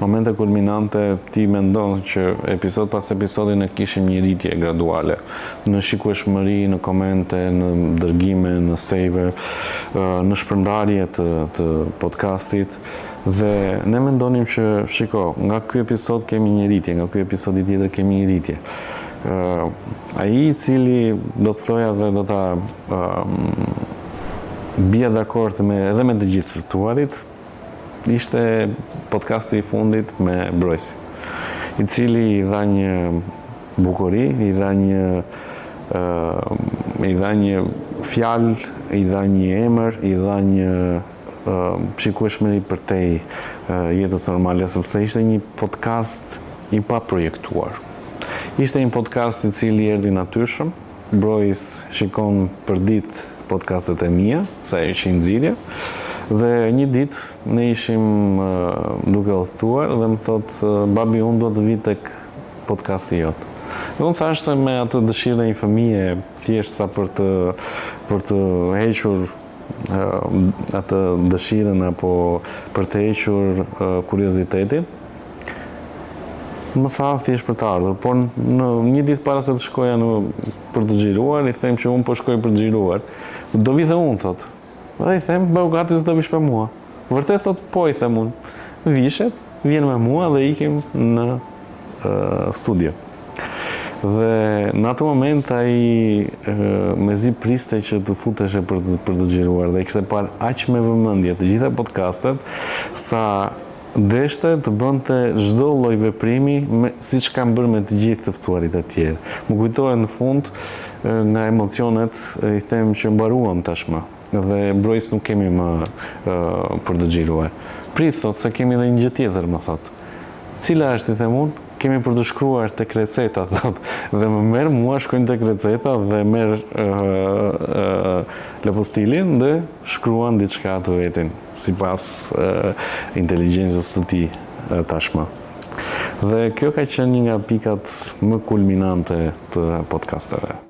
momente kulminante ti mendon që episod pas episodi ne kishim një rritje graduale në shikueshmëri, në komente, në dërgime, në save, në shpërndarje të podcastit. Dhe ne mendonim që nga ky episod kemi një rritje, nga ky episodi tjetër kemi një rritje. Ai i cili do të thoja dhe do ta bia dakord edhe me të gjithë ftuarit, ishte podcasti i fundit me Brojsi, i cili i dha një bukuri, i dha një fjalë, i dha një emër, i dha një shikueshmëri për te jetës normale, sepse ishte një podcast i paprojektuar. Ishte një podcast i cili erdhi natyrshëm. Brojs shikon për ditë podcastet e mia, sa e ishin nxirje, dhe një ditë ne ishim duke udhëtuar dhe më thot, babi, unë do të vi tek podcasti jot. Dhe unë thash se me atë dëshirë e një fëmije, thjesht sa për të hequr atë dëshirën apo për të hequr kuriozitetin, më tha thjesht për të ardhur, por në një ditë para se të shkoja për të xhiruar, i them që unë po shkoj për të xhiruar. Do vi dhe unë, thot. Dhe i them, bëu gati se do vish për mua. Vërtet, thot, po, i them unë. Vishet, vjen me mua dhe ikim në studio. Dhe në atë moment ai mezi priste që të futeshe për të xhiruar dhe i kishte parë aq me vëmendje të gjitha podcastet sa deshte të bënte çdo lloj veprimi siç kanë bërë me të gjithë të ftuarit e tjerë. Më kujtohet në fund nga emocionet, i them që mbaruam tashmë dhe Brojs nuk kemi më për të xhiruar. Prit, thot, se kemi edhe një gjë tjetër, më thot. Cila është, i them unë? Kemi për të shkruar tek receta, thot. Dhe më merr mua, shkojnë tek receta dhe merr lepostilin dhe shkruan diçka të vetin, sipas inteligjencës së tij tashmë. Dhe kjo ka qenë një nga pikat më kulminante të podcasteve.